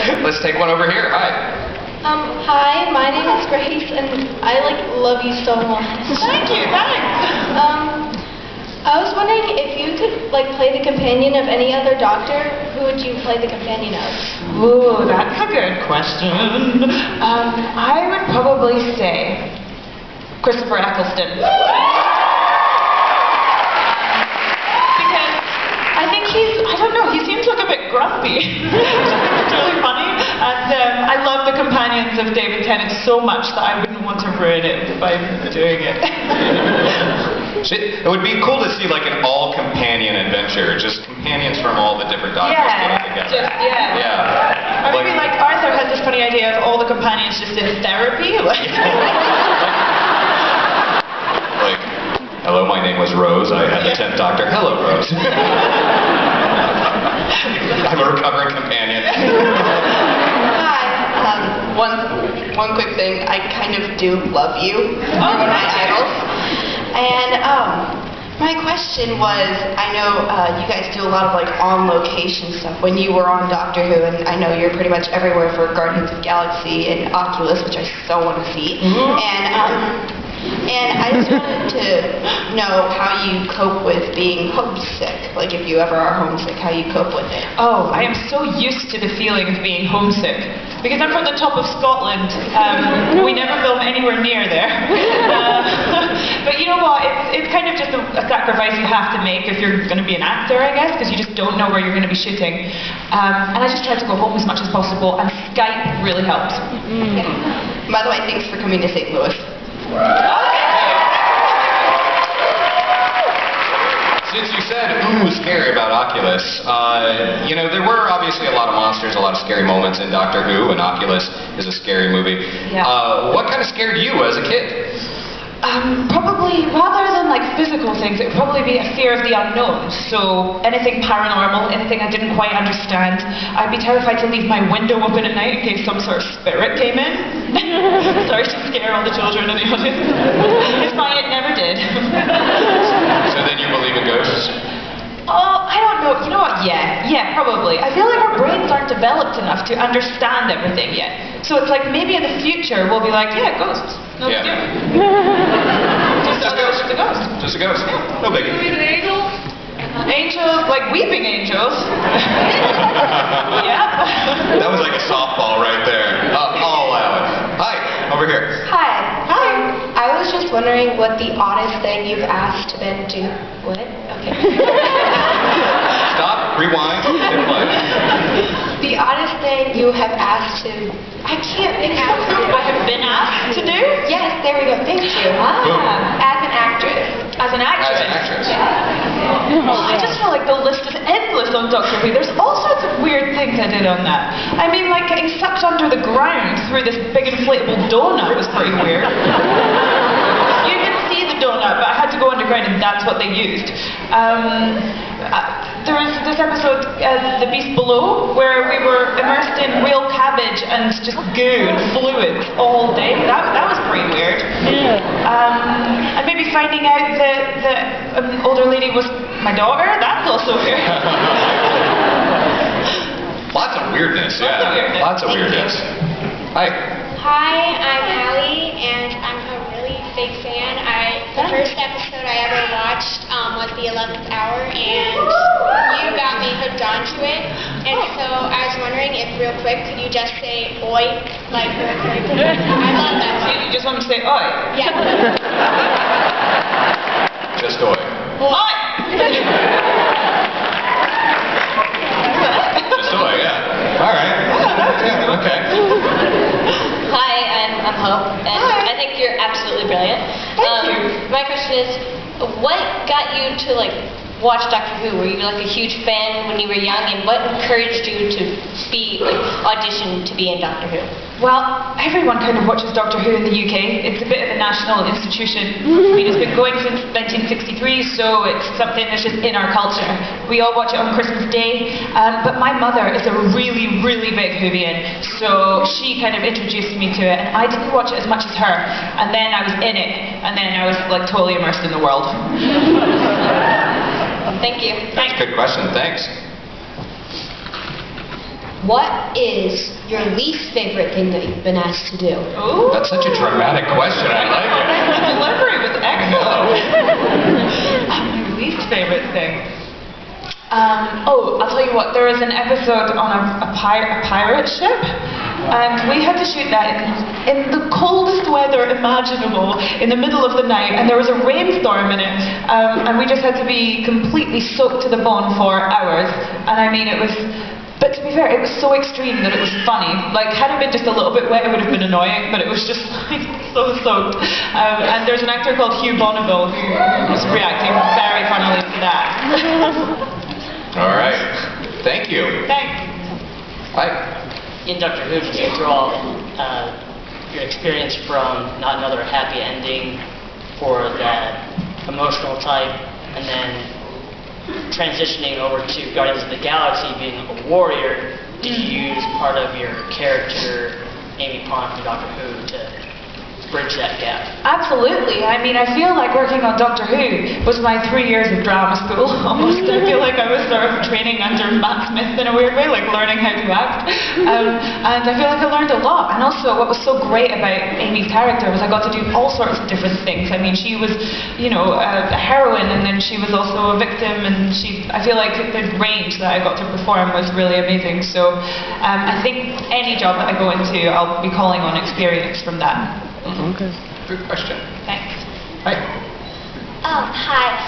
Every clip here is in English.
Let's take one over here. Hi. Hi, my name is Grace, and I love you so much. Thank you, thanks. I was wondering if you could play the companion of any other doctor, who would you play the companion of? Ooh, that's a good question. I would probably say Christopher Eccleston. Because I think I don't know, he seems like a bit grumpy. It's really funny. And I love the companions of David Tennant so much that I wouldn't want to ruin it by doing it. It would be cool to see an all-companion adventure, just companions from all the different doctors getting together. Or maybe Arthur has this funny idea of all the companions just in therapy. Hello, my name was Rose. I had the 10th Doctor. Hello, Rose. I'm a recovering companion. Hi. One quick thing. I kind of do love you. You're one of my idols. And my question was, I know you guys do a lot of on-location stuff when you were on Doctor Who, and I know you're pretty much everywhere for Guardians of the Galaxy and Oculus, which I so want to see. And I just wanted to know how you cope with being homesick. If you ever are homesick, how you cope with it. Oh, I am so used to the feeling of being homesick. Because I'm from the top of Scotland. We never film anywhere near there. But you know what? It's kind of just a sacrifice you have to make if you're going to be an actor, I guess, because you just don't know where you're going to be shooting. And I just try to go home as much as possible, and Skype really helps. Yeah. By the way, thanks for coming to St. Louis. Since you said, ooh, scary about Oculus, there were obviously a lot of monsters, a lot of scary moments in Doctor Who, and Oculus is a scary movie. Yeah. What kind of scared you as a kid? Probably, rather than physical things, it would probably be a fear of the unknown. So anything paranormal, anything I didn't quite understand. I'd be terrified to leave my window open at night in case some sort of spirit came in. Sorry to scare all the children in the audience. It's fine, it never did. So then you believe in ghosts? Oh, I don't know. You know what? Yeah, probably. I feel like our brains aren't developed enough to understand everything yet. So it's maybe in the future we'll be yeah, ghosts. No big deal. Just a ghost. Just a ghost. Yeah. No biggie. Angels? Angels, weeping angels. Yeah. That was like a softball right there. I'll allow it. Hi, over here. Hi. I was just wondering what the oddest thing you've asked to Ben do. What? Okay. Stop, rewind, hit play. The oddest thing you have asked to... I can't think of it. I have been asked to do? Yes, there we go. Thank you. As an actress. As an actress? As an actress. Oh, I just feel like the list is endless on Doctor Who. There's all sorts of weird things I did on that. I mean, getting sucked under the ground through this big inflatable donut was pretty weird. You didn't see the donut, but I had to go underground and that's what they used. There was this episode, The Beast Below, where we were immersed in real cabbage and just goo and fluids all day. That was pretty weird. And maybe finding out that an older lady was my daughter, that's also weird. Lots of weirdness, yeah. Lots of weirdness. Hi. Hi, I'm Allie, and I'm a really big fan. The first episode I ever watched was The 11th Hour, and you got me hooked onto it. And so I was wondering if, real quick, could you just say "oi" real quick? I love that one. You just want to say oi? Yeah. Just oi. Oi! Just oi, yeah. All right. Yeah, okay. Hi, I'm Hope, and Hi. I think you're absolutely brilliant. Thank you. My question is, what got you to watch Doctor Who? Were you a huge fan when you were young, and what encouraged you to be audition to be in Doctor Who? Well, everyone kind of watches Doctor Who in the UK. It's a bit of a national institution. I mean, it's been going since 1963, so it's something that's just in our culture. We all watch it on Christmas Day, but my mother is a really, really big Whovian, so she kind of introduced me to it, and I didn't watch it as much as her, and then I was in it, and then I was totally immersed in the world. Thank you. That's a good question, thanks. what is your least favorite thing that you've been asked to do? Ooh. That's such a dramatic question. I like it. The delivery was excellent. My least favorite thing. I'll tell you what, there was an episode on a pirate ship, and we had to shoot that in the coldest weather imaginable, in the middle of the night, and there was a rainstorm in it, and we just had to be completely soaked to the bone for hours, and I mean, but to be fair, it was so extreme that it was funny. Like, had it been just a little bit wet, it would have been annoying, but it was just like so soaked. And there's an actor called Hugh Bonneville who was reacting very funnily to that. All right. Thank you. Thanks. Hi. In Doctor Who, just to draw your experience from not another happy ending for that emotional type, and then transitioning over to Guardians of the Galaxy being a warrior, did you use part of your character, Amy Pond from Doctor Who, to bridge that gap? Absolutely. I mean, I feel like working on Doctor Who was my 3 years of drama school, almost. I feel like I was sort of training under Matt Smith in a weird way, like learning how to act. And I feel like I learned a lot. And also, what was so great about Amy's character was I got to do all sorts of different things. I mean, she was, you know, a heroine, and then she was also a victim, and I feel like the range that I got to perform was really amazing. So I think any job that I go into, I'll be calling on experience from that. Okay. Good question. Thanks. Hi. Hi.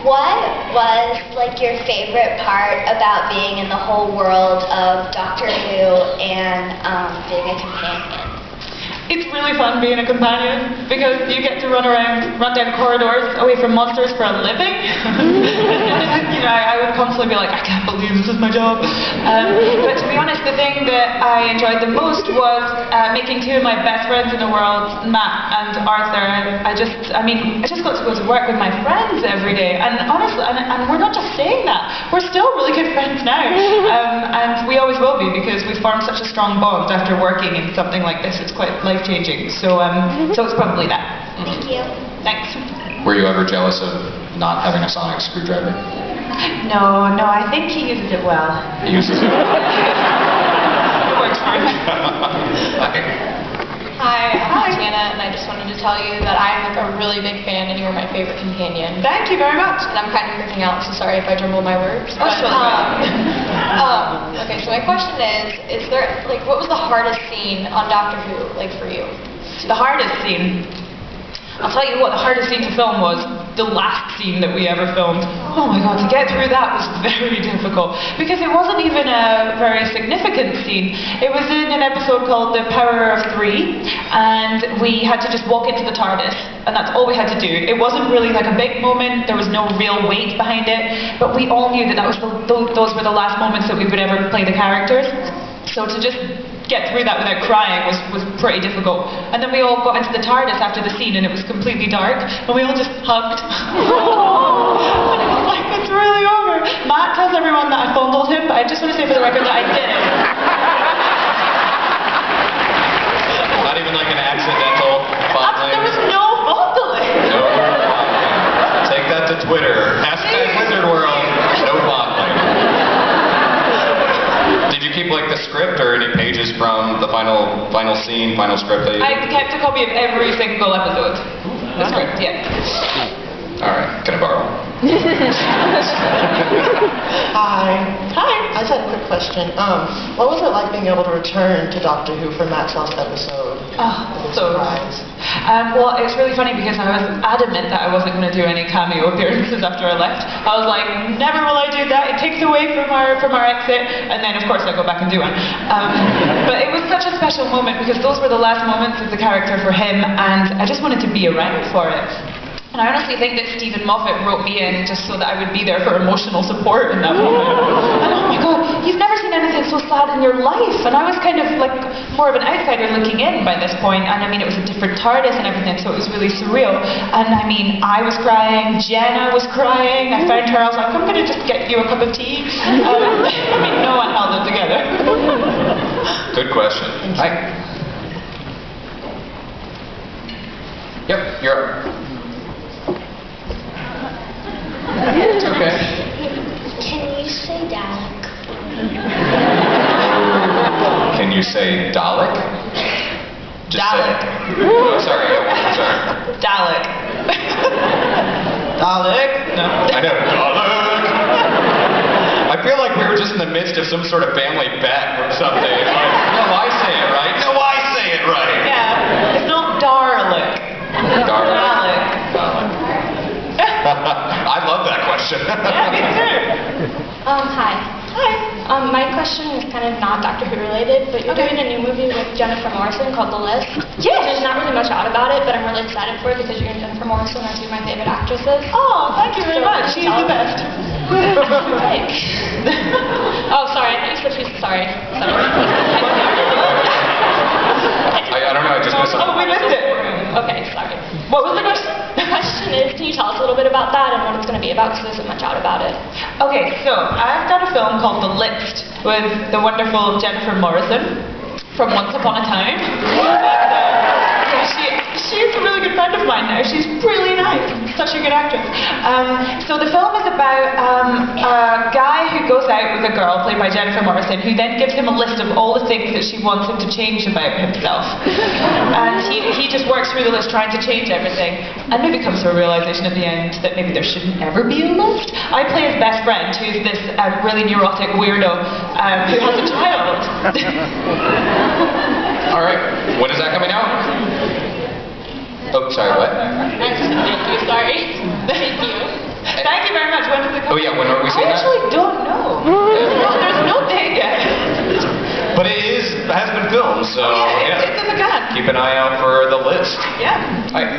What was like your favorite part about being in the whole world of Doctor Who and being a companion? It's really fun being a companion because you get to run down corridors away from monsters for a living. You know, I would constantly be like, I can't believe this is my job. But to be honest, the thing that I enjoyed the most was making two of my best friends in the world, Matt and Arthur. I just got to go to work with my friends every day. And honestly, and we're not just saying that, we're still really good friends now. And we always will be because we formed such a strong bond after working in something like this. It's quite life-changing. So it's probably that. Thank you. Thanks. Were you ever jealous of not having a sonic screwdriver? No, I think he uses it well. He uses it. It works for him. Hi, I'm Tana, and I just wanted to tell you that I'm like a really big fan, and you are my favorite companion. Thank you very much. And I'm kind of freaking out, so sorry if I jumble my words. Oh, sure. Okay, so my question is there, like, what was the hardest scene on Doctor Who, like, for you? The hardest scene. I'll tell you what the hardest scene to film was the last scene that we ever filmed. Oh my god, to get through that was very difficult because it wasn't even a very significant scene. It was in an episode called The Power of Three, and we had to just walk into the TARDIS, and that's all we had to do. It wasn't really like a big moment, there was no real weight behind it, but we all knew that those were the last moments that we would ever play the characters. So to just get through that without crying was pretty difficult. And then we all got into the TARDIS after the scene and it was completely dark and we all just hugged. And it was like, it's really over. Matt tells everyone that I fondled him, but I just want to say for the record that I didn't. Not even like an accidental fondling? There was no fondling. No fondling. Take that to Twitter. #WizardWorld. No fondling. Did you keep like the script or any pages from the final scene, final script that you I kept a copy of every single episode. The script, yeah. Alright, can I borrow? Hi. Hi. I just had a quick question. What was it like being able to return to Doctor Who for Matt's last episode? Oh, so surprise. Well, it's really funny because I was adamant that I wasn't going to do any cameo appearances after I left. I was like, never will I do that. It takes away from our exit, and then of course I go back and do one. But it was such a special moment because those were the last moments of the character for him, and I just wanted to be around for it. And I honestly think that Stephen Moffat wrote me in just so that I would be there for emotional support in that moment. And oh my god, you've never seen anything so sad in your life. And I was kind of like more of an outsider looking in by this point. And I mean, it was a different TARDIS and everything, so it was really surreal. And I mean, I was crying, Jenna was crying. I found her, I was like, I'm going to just get you a cup of tea. I mean, no one held it together. Good question. Hi. Yep, you're up. It's okay. Can you say Dalek? say Dalek? Just Dalek. Say, oh, sorry. Dalek. Dalek? No. I know, Dalek. I feel like we were just in the midst of some sort of family bet or something. It's like, no, I say it right. No, I say it right. Yeah. It's not Darlick. Dalek. Dalek. I love that question. Yeah, me too. Hi. Hi. My question is kind of not Doctor Who related, but you're doing a new movie with Jennifer Morrison called The List. Yes. There's not really much out about it, but I'm really excited for it because you and Jennifer Morrison are two of my favorite actresses. Oh, thank you very much. She's the best. Thanks. Oh, sorry. I think she's sorry. I don't know, I just missed something. Oh, we missed it. Okay, sorry. What was the question? The question is, can you tell us a little bit about that and what it's going to be about, because there isn't much out about it. Okay, so I've done a film called The List with the wonderful Jennifer Morrison from Once Upon a Time. She's a really good friend of mine now. She's really nice. Such a good actress. So the film is about a guy who goes out with a girl played by Jennifer Morrison, who then gives him a list of all the things that she wants him to change about himself. And he just works through the list trying to change everything. And maybe comes to a realization at the end that maybe there shouldn't ever be a list. I play his best friend, who's this really neurotic weirdo who has a child. All right, when is that coming out? Oh, sorry, what? Thank you, sorry. Thank you. Thank you very much. When does it come? Oh yeah, when are we seeing I that? actually don't know. There's no date yet. But it has been filmed, so Yeah, it's in the can. keep an eye out for The List. Yeah. Hi.